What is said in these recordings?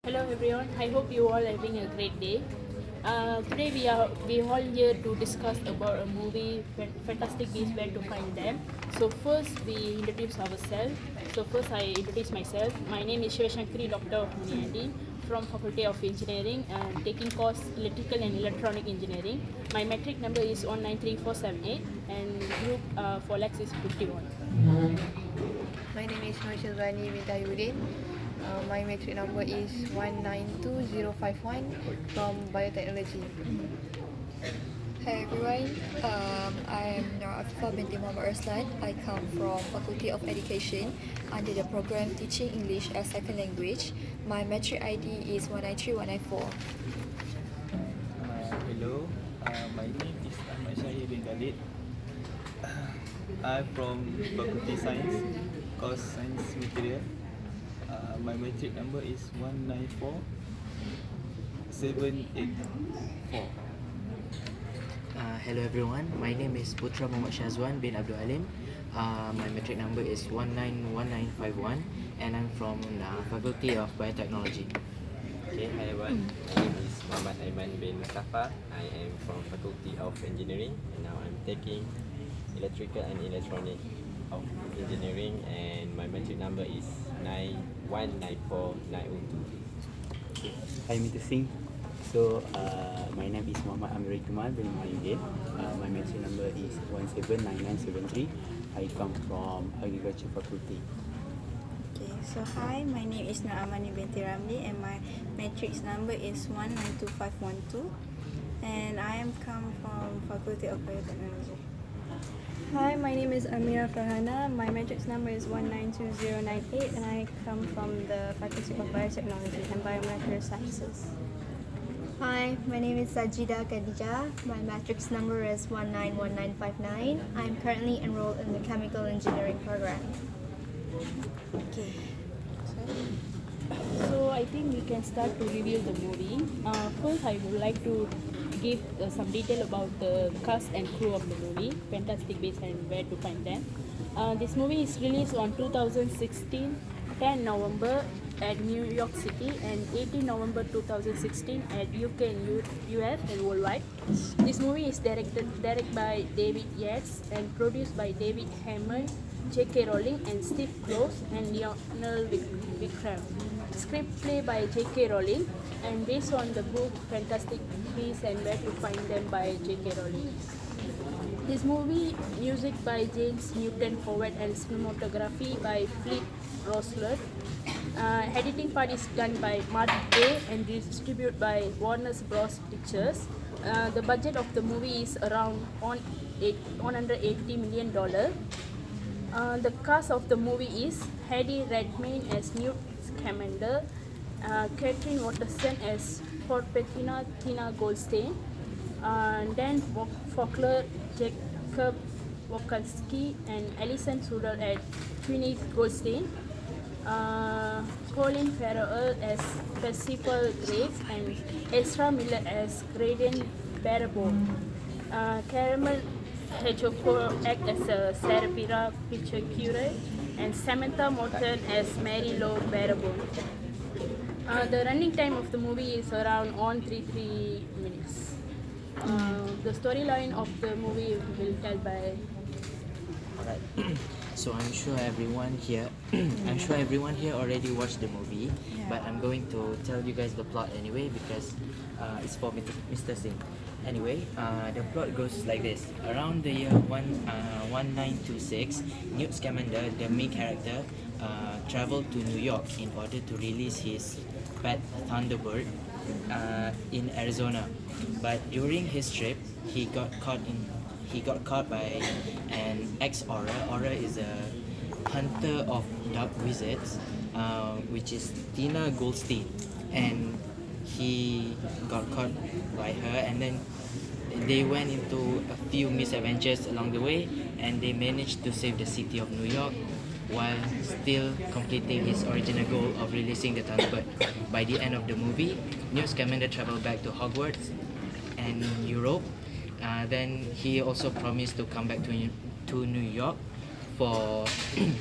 Hello everyone. I hope you all are having a great day. Today we all here to discuss about a movie, Fantastic Beasts: Where to Find Them. So first we introduce ourselves. So first I introduce myself. My name is Shivashankari Dr. Muniandi from Faculty of Engineering, taking course Electrical and Electronic Engineering. My metric number is 193478 and group for LAX is 51. My name is Marshall Rani Vidayudin. My metric number is 192051 from Biotechnology. Hi everyone, I am Nur Afifah binti Muhammad Arslan. I come from Faculty of Education under the program Teaching English as Second Language. My metric ID is 193194. Hello, my name is Ahmad Syahir bin Khalid. I'm from Faculty Science, course Science Material. My metric number is 194784. Hello everyone, my name is Putra Muhammad Shazwan bin Abdul Halim. My metric number is 191951 and I'm from Faculty of Biotechnology. Okay, hi everyone. My name is Muhammad Aiman bin Mustafa. I am from Faculty of Engineering and now I'm taking Electrical and Electronic of Engineering and my metric number is 9194902. Hi, Mr. Singh. So, my name is Muhammad Amir Kamal bin Mahyudin. My metric number is 179973. I come from Agriculture Faculty. Okay, so hi, my name is Nur Amani binti Ramli and my matrix number is 192512 and I am come from Faculty of Biotechnology. Hi, my name is Amira Farhana. My matrix number is 192098 and I come from the Faculty of Biotechnology and Biomolecular Sciences. Hi, my name is Sajida Khadija. My matrix number is 191959. I'm currently enrolled in the Chemical Engineering program. Okay, So I think we can start to review the movie. First, I would like to give some detail about the cast and crew of the movie, Fantastic Beasts and Where to Find Them. This movie is released on 2016, 10 November at New York City and 18 November 2016 at UK and US and worldwide. This movie is directed by David Yates and produced by David Hammond, J.K. Rowling and Steve Kloss and Lionel Vikram. Screenplay by J.K. Rowling and based on the book Fantastic Beasts and Where to Find Them by J.K. Rowling. This movie, music by James Newton Howard and cinematography by Fleet Rosler. Editing part is done by Mark Day and distributed by Warner Bros. Pictures. The budget of the movie is around $180 million. The cast of the movie is Eddie Redmayne as Newt Scamander, Catherine Watterson as Fort Petina Tina Goldstein, Dan Faulkner, Jacob Wokalski, and Alison Sudol as Twinnie Goldstein, Colin Farrell as Percival Graves, and Ezra Miller as Graydon Barabone. Caramel Hedgehog act as a Sarapira picture curate and Samantha Morton as Mary Lou Barabone. The running time of the movie is around 133 minutes. The storyline of the movie will tell by. Alright. So I'm sure everyone here already watched the movie, but I'm going to tell you guys the plot anyway because it's for Mr. Singh. Anyway, the plot goes like this. Around the year 1926, Newt Scamander, the main character, traveled to New York in order to release his pet Thunderbird in Arizona. But during his trip, he got caught by an ex-Aura. Aura is a hunter of dark wizards, which is Tina Goldstein, and he got caught by her, and then they went into a few misadventures along the way, and they managed to save the city of New York while still completing his original goal of releasing the Thunderbird. By the end of the movie, Newt Scamander traveled back to Hogwarts and Europe. Then he also promised to come back to New York for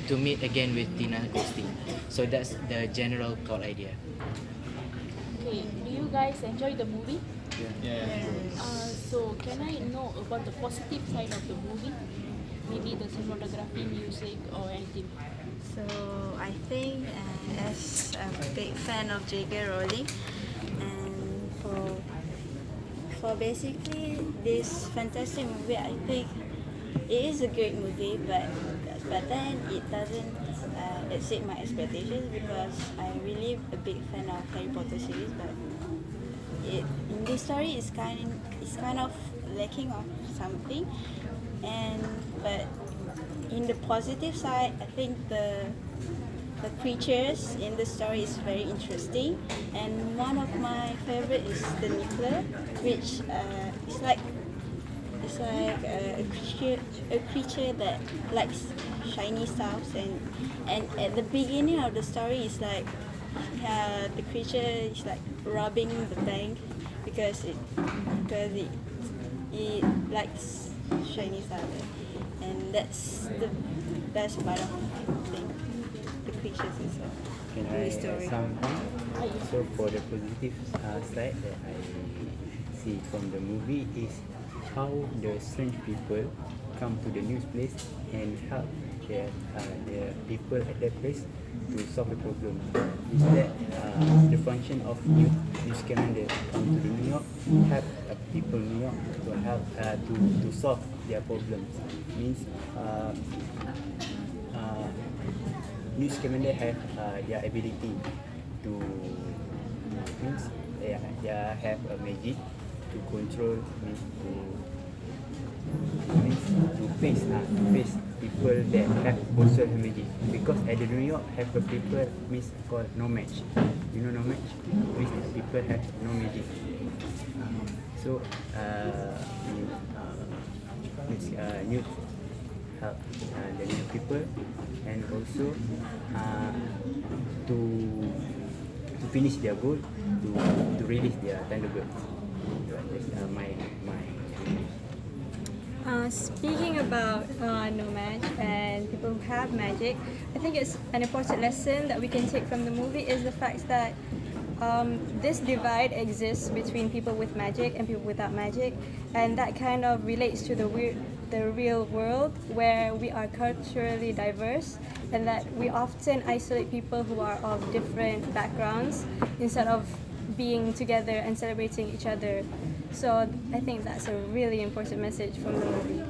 to meet again with Tina Goldstein. So that's the general plot idea. Okay, do you guys enjoy the movie? Yeah. So can I know about the positive side of the movie? Maybe the cinematography, music, or anything. So I think as a big fan of J.K. Rowling, and for basically this fantastic movie, I think it is a great movie, but then it doesn't exceed my expectations because I'm really a big fan of Harry Potter series, but in this story it's kind of lacking of something, and but in the positive side, I think the creatures in the story is very interesting, and one of my favorite is the Niffler, which it's like a creature that likes shiny stuffs, and at the beginning of the story is like the creature is like robbing the bank because it likes shiny stuff, and that's the best part of the creatures itself. Can in I the story. add some point? So for the positive side that I see from the movie is how the strange people come to the news place and help the people at that place to solve the problem. Is that the function of news commander come to the New York, help people in New York to help to solve their problems. Means news commander have their ability to means they have a magic to control means to face people that have also have magic, because at the New York have a people means called no match. You know no match means people have no magic. So new help the new people, and also to finish their goal, to release their Thunderbirds. That's my Speaking about no match and people who have magic, I think it's an important lesson that we can take from the movie is the fact that this divide exists between people with magic and people without magic, and that kind of relates to the real world where we are culturally diverse, and that we often isolate people who are of different backgrounds instead of being together and celebrating each other. So I think that's a really important message from the movie.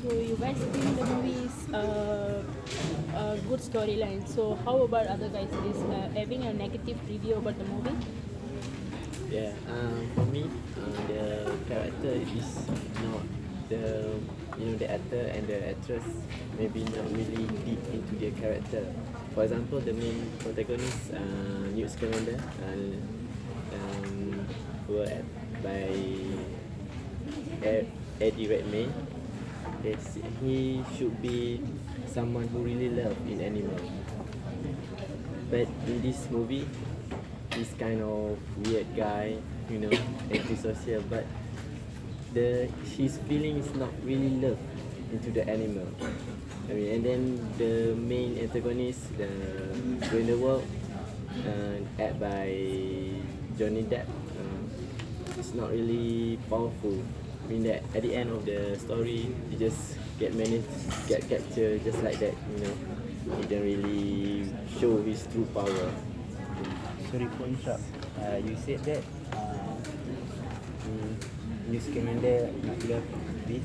So you guys think the movie is a good storyline. So how about other guys? Is having a negative review about the movie? Yeah, for me, the character is not the actor and the actress maybe not really deep into their character. For example, the main protagonist, Newt Scamander, who are by Eddie Redmayne. He should be someone who really loves in animal. But in this movie, he's kind of weird guy, antisocial. But his feeling is not really love into the animal. And then the main antagonist, the Grindelwald, acted by Johnny Depp, it's not really powerful. That at the end of the story, he just get captured just like that. He don't really show his true power. sorry for interrupt. You said that news commander not love with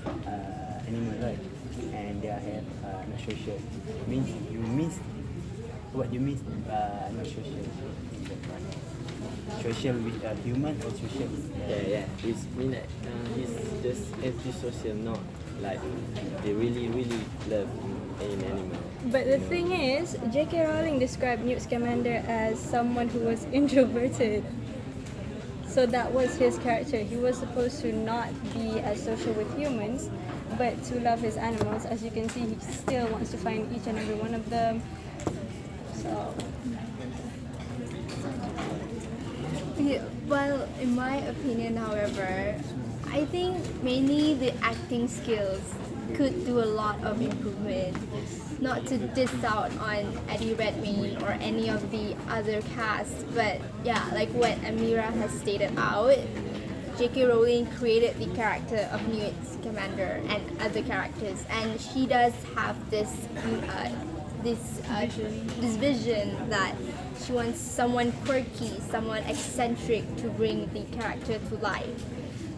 animal, right? And they have not social. Means you miss what you miss not social. Social with human or social? Yeah. It's mean that he's just antisocial, not like they really love an animal. But the thing is, J.K. Rowling described Newt Scamander as someone who was introverted. So that was his character. He was supposed to not be as social with humans, but to love his animals. As you can see, he still wants to find each and every one of them. So Yeah, well, in my opinion, however, I think mainly the acting skills could do a lot of improvement. not to diss out on Eddie Redmayne or any of the other cast, but yeah, like what Amira has stated out, J.K. Rowling created the character of Newt's commander and other characters, and she does have this vision that she wants someone quirky, someone eccentric to bring the character to life.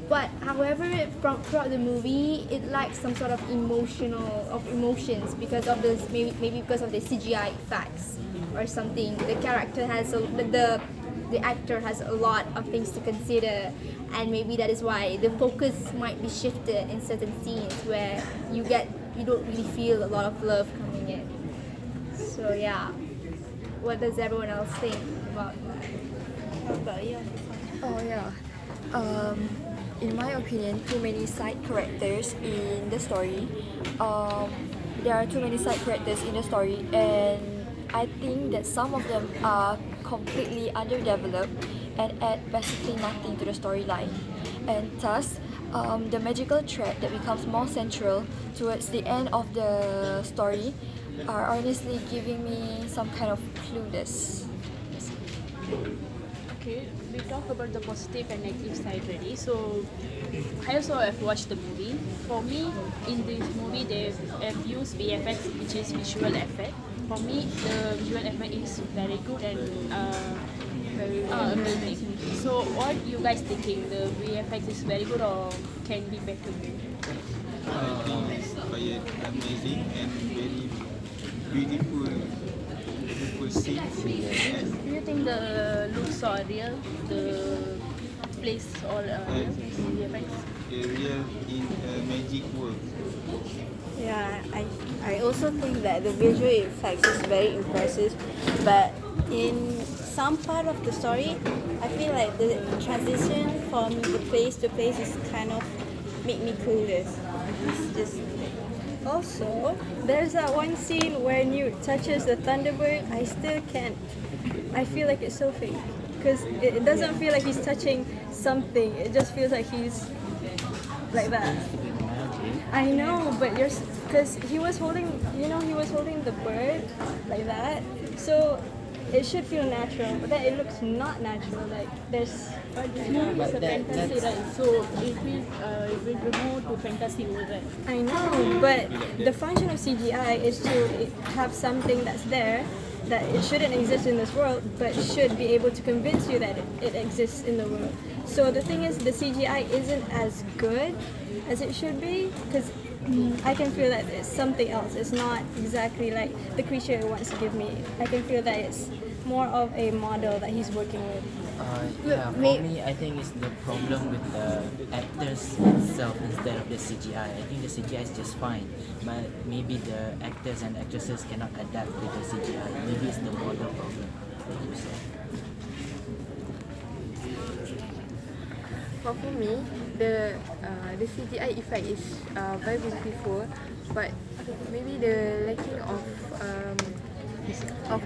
But however, throughout the movie, it lacks some sort of emotions because of this, maybe because of the CGI effects or something. The character has the actor has a lot of things to consider, and maybe that is why the focus might be shifted in certain scenes where you don't really feel a lot of love coming in. So yeah, what does everyone else think about that? How about you? Oh yeah. In my opinion, too many side characters in the story. There are too many side characters in the story, and I think that some of them are completely underdeveloped and add basically nothing to the storyline. And thus, the magical thread that becomes more central towards the end of the story are honestly giving me some kind of clueless. Okay, we talk about the positive and negative side already. So I also have watched the movie. For me, in this movie, they have used VFX, which is visual effect. For me, the visual effect is very good and very amazing. So what you guys thinking? The VFX is very good or can be better? It's quite amazing and very beautiful, beautiful scenes. Yes. Do you think the looks are real? The place or VFX? Real in a magic world. Yeah, I also think that the visual effects is very impressive, but in some part of the story, I feel like the transition from the place to place is kind of make me clueless. It's just Also, there's that one scene where Newt touches the Thunderbird. I still can't. I feel like it's so fake because it doesn't feel like he's touching something. It just feels like he's like that. I know, but because he was holding, he was holding the bird like that. So it should feel natural, but then it looks not natural. Like there's. But this movie is a fantasy, right? So it will remove to fantasy over there. I know, but the function of CGI is to have something that's there that it shouldn't exist in this world, but should be able to convince you that it exists in the world. So the thing is, the CGI isn't as good as it should be because I can feel that it's something else. It's not exactly like the creature it wants to give me. I can feel that it's more of a model that he's working with. Yeah, for me, I think it's the problem with the actors itself instead of the CGI. I think the CGI is just fine, but maybe the actors and actresses cannot adapt to the CGI. Maybe it's the model problem. Like you said. For me, the CGI effect is very beautiful, but maybe the lacking of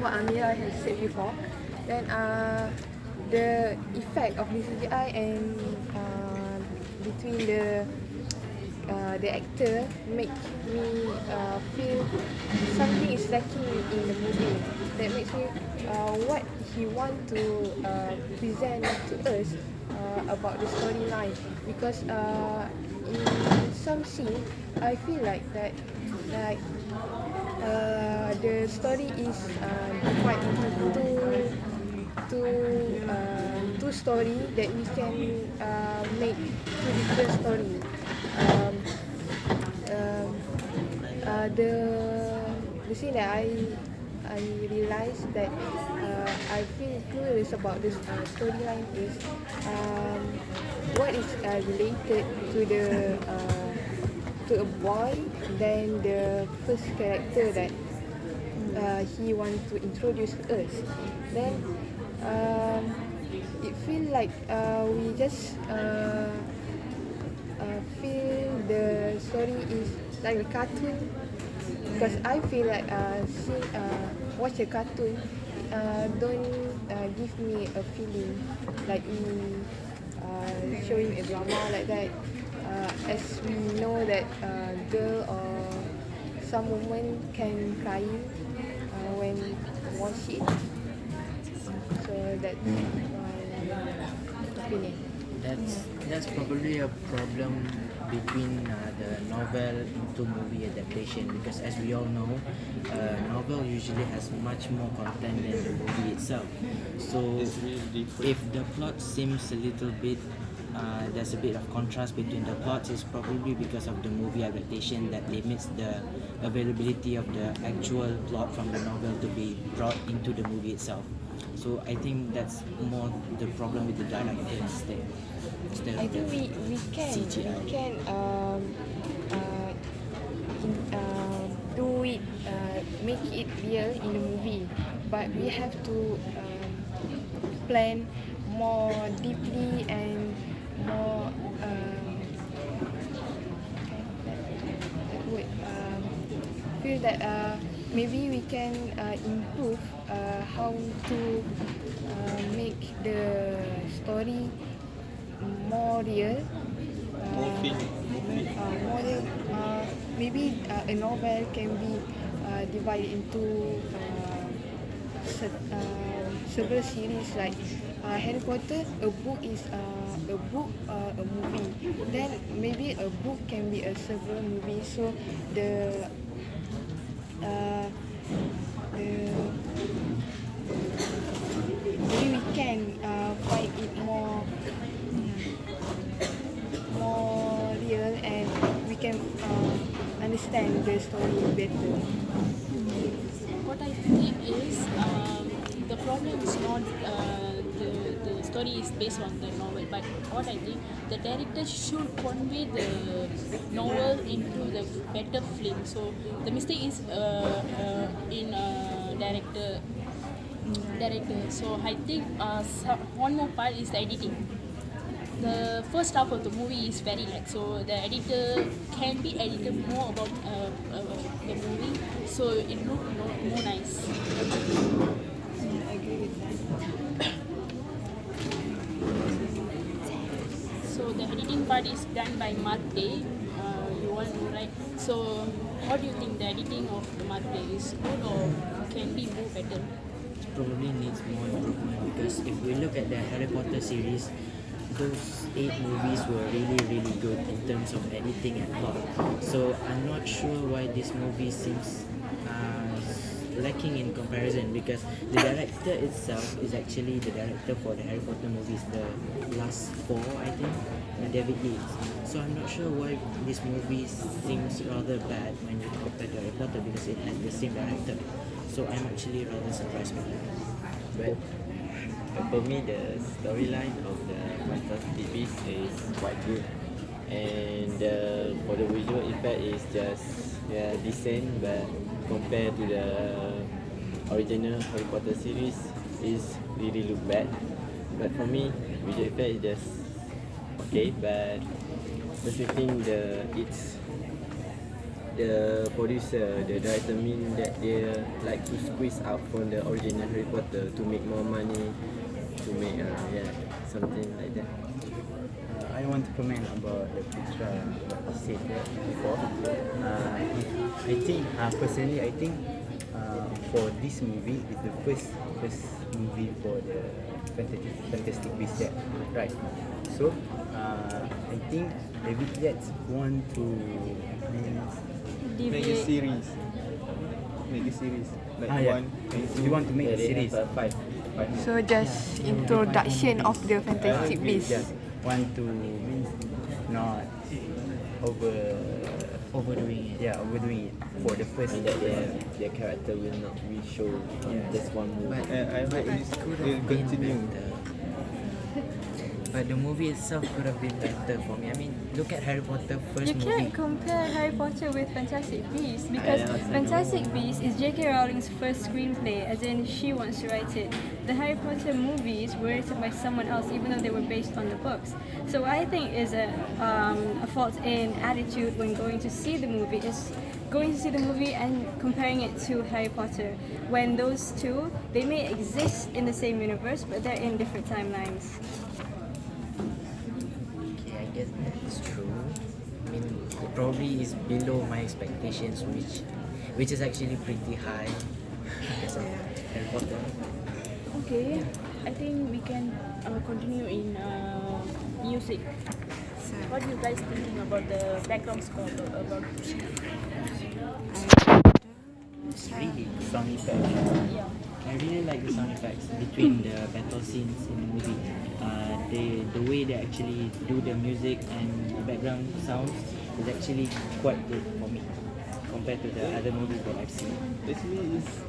what Amira has said before, then the effect of the CGI and between the actor make me feel something is lacking in the movie. That makes me what he want to present to us about the storyline, because in some scene I feel like that the story is divided into two story that we can make two different story. The scene that I realized that I feel curious about this storyline is what is related to a boy than the first character that he wants to introduce to us. Then it feels like we just feel the story is like a cartoon, because I feel like watch a cartoon don't give me a feeling like me showing a drama like that. As we know that girl or some women can cry when watch it. So that's my opinion. That's probably a problem between the novel into movie adaptation, because as we all know, novel usually has much more content than the movie itself. So It's really different. if the plot seems a little bit there's a bit of contrast between the plots, is probably because of the movie adaptation that limits the availability of the actual plot from the novel to be brought into the movie itself. So I think that's more the problem with the director instead I of think the we can CGI. do it, make it real in the movie, but we have to plan more deeply and more would feel that maybe we can improve how to make the story more real. More film. More real. Maybe a novel can be divided into several series like Harry Potter. A book is a book, a movie. Then maybe a book can be a several movie. So the maybe we can find it more real, and we can understand the story better. What I think is the problem is not the story is based on the novel, but what I think the director should convey the novel into the better film. So the mistake is in director. So I think one more part is the editing. The first half of the movie is very light, so the editor can be edited more about the movie, so it look more nice. I agree with that. So the editing part is done by Mark Day. You all know, right? So what do you think? The editing of the Mark Day is good or can be more better? Probably needs more improvement, because if we look at the Harry Potter series, those 8 movies were really good in terms of editing and plot. So I'm not sure why this movie seems lacking in comparison, because the director itself is actually the director for the Harry Potter movies, the last 4 I think, David Leeds. So I'm not sure why this movie seems rather bad when you compare to Harry Potter, because it has the same director. So I'm actually rather surprised by that. But for me, the storyline of the Fantastic Beasts is quite good, and for the visual effect is just decent, but compared to the original Harry Potter series, is really look bad. But for me, visual effect is just okay, but just think the producer, the director mean that they like to squeeze out from the original Harry Potter to make more money, to make something like that. I want to comment about the Putra what he said there before. I think personally, I think for this movie is the first movie for the Fantastic Beasts there, right? So I think David Yates want to Make a series. Like one and two. you want to make a They series. have five. So just introduction of the Fantastic Beasts. Just want to means not Overdoing it. overdoing it for the first. And that their character will not be shown in just one movie. But And I hope this could will have been continue. better. But the movie itself could have been better for me. I mean, look at Harry Potter first You movie. can't compare Harry Potter with Fantastic Beasts because Fantastic Beasts is J.K. Rowling's first screenplay, as in she wants to write it. The Harry Potter movies were written by someone else, even though they were based on the books. So what I think is a fault in attitude when going to see the movie is going to see the movie and comparing it to Harry Potter, when those two, they may exist in the same universe, but they're in different timelines. Okay, I guess that's true. I mean, it probably is below my expectations, which which is actually pretty high because of Harry Potter. Okay, I think we can continue in music. So What do you guys thinking about the background score about It's really sound effect. yeah. I really like the sound effects between the battle scenes in the movie. The way they actually do the music and the background sounds is actually quite good for me compared to the other movies that I've seen. Actually, it's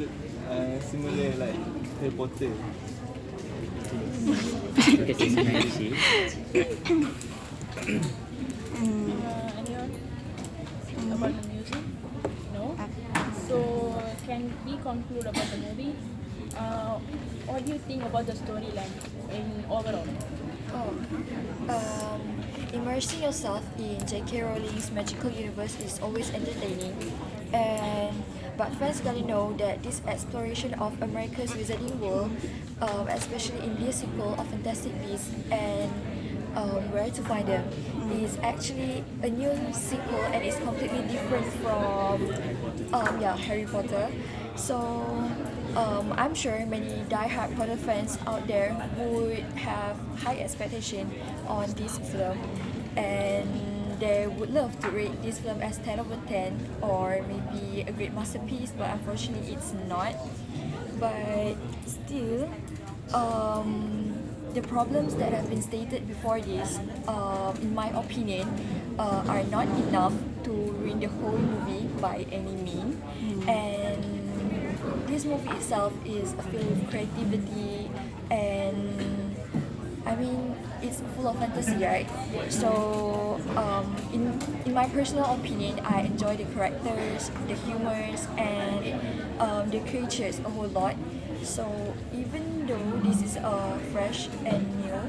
look, similar like Harry Potter. Because it's magic. Anyone about the music? No. So can we conclude about the movie? What do you think about the storyline in overall? Immersing yourself in J.K. Rowling's magical universe is always entertaining, but fans gotta know that this exploration of America's wizarding world, especially in this sequel of Fantastic Beasts and Where to Find Them, is actually a new sequel and is completely different from Harry Potter. So I'm sure many die-hard Potter fans out there would have high expectation on this film, and they would love to rate this film as 10 over 10 or maybe a great masterpiece, but unfortunately it's not. But still, the problems that have been stated before this, in my opinion, are not enough to ruin the whole movie by any means. And this movie itself is filled with creativity, and I mean it's full of fantasy, right? So in my personal opinion, I enjoy the characters, the humors, and the creatures a whole lot. So even though this is fresh and new,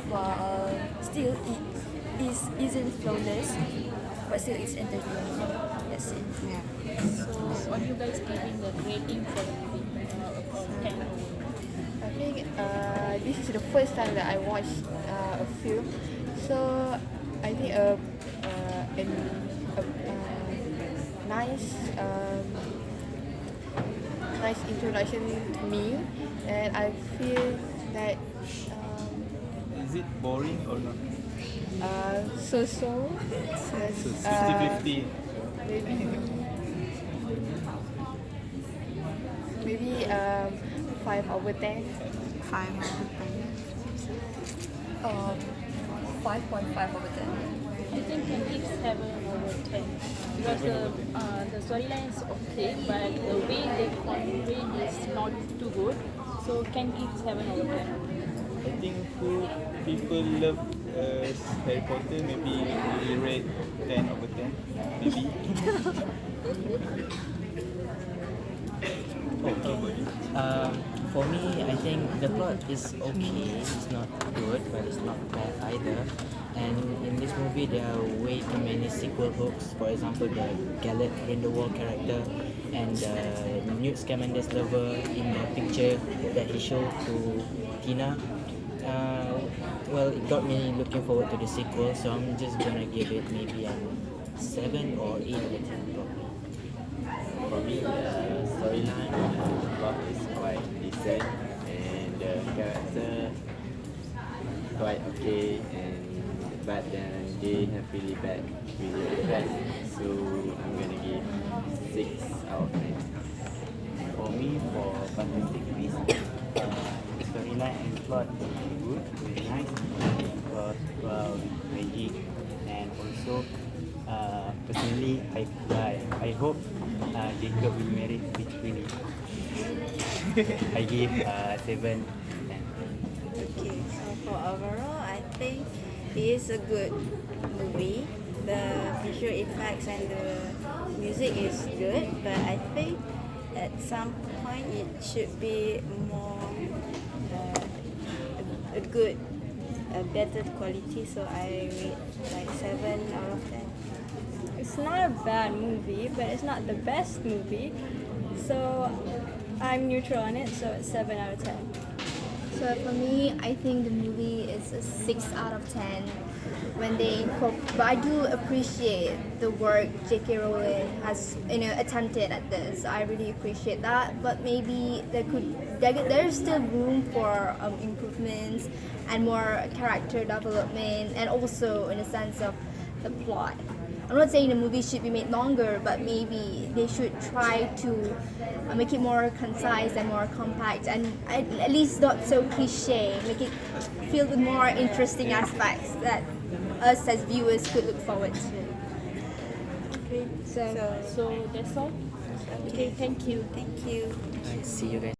while still it isn't flawless, but still it's entertaining. That's it. yeah. So what are you guys giving the rating for the movie? Of 10. I think this is the first time that I watched a film, so I think a nice nice introduction to me, and I feel that Is it boring or not? so So it's 50-50. maybe 5 over 10. 5 out of 5.5 over 10. I think can give 7 over 10 because the storyline is okay, but the way they convey is not too good. So can give 7 over 10. I think who people love Harry Potter, maybe we rate 10 over 10. Maybe. For me, I think the plot is okay. It's not good, but it's not bad either. And in this movie, there are way too many sequel hooks. For example, the Gellert Grindelwald character and the Newt Scamander's lover in the picture that he showed to Tina. Well, it got me looking forward to the sequel, so I'm just gonna give it maybe a 7 or 8 over 10 probably. For me, the storyline and the plot is quite decent, and the character quite okay, but then they have really bad effects. So I'm gonna give 6 out of 10. For me, for Fantastic Beasts, storyline and plot very good, very nice, because magic, and also personally I hope Jacob will marry with Queenie. I give 7 and Okay, so for overall, I think it is a good movie. The visual effects and the music is good, but I think at some point it should be more a better quality. So I rate like 7 out of 10. It's not a bad movie, but it's not the best movie. So I'm neutral on it, so it's 7 out of 10. So for me, I think the movie is a 6 out of 10. But I do appreciate the work J.K. Rowling has, attempted at this. I really appreciate that. But maybe there's still room for improvements and more character development, and also in a sense of the plot. I'm not saying the movie should be made longer, but maybe they should try to make it more concise and more compact, and at least not so cliche. Make it filled with more interesting aspects that us as viewers could look forward to. Okay, so that's all. Okay, thank you. Thank you. Alright, see you guys.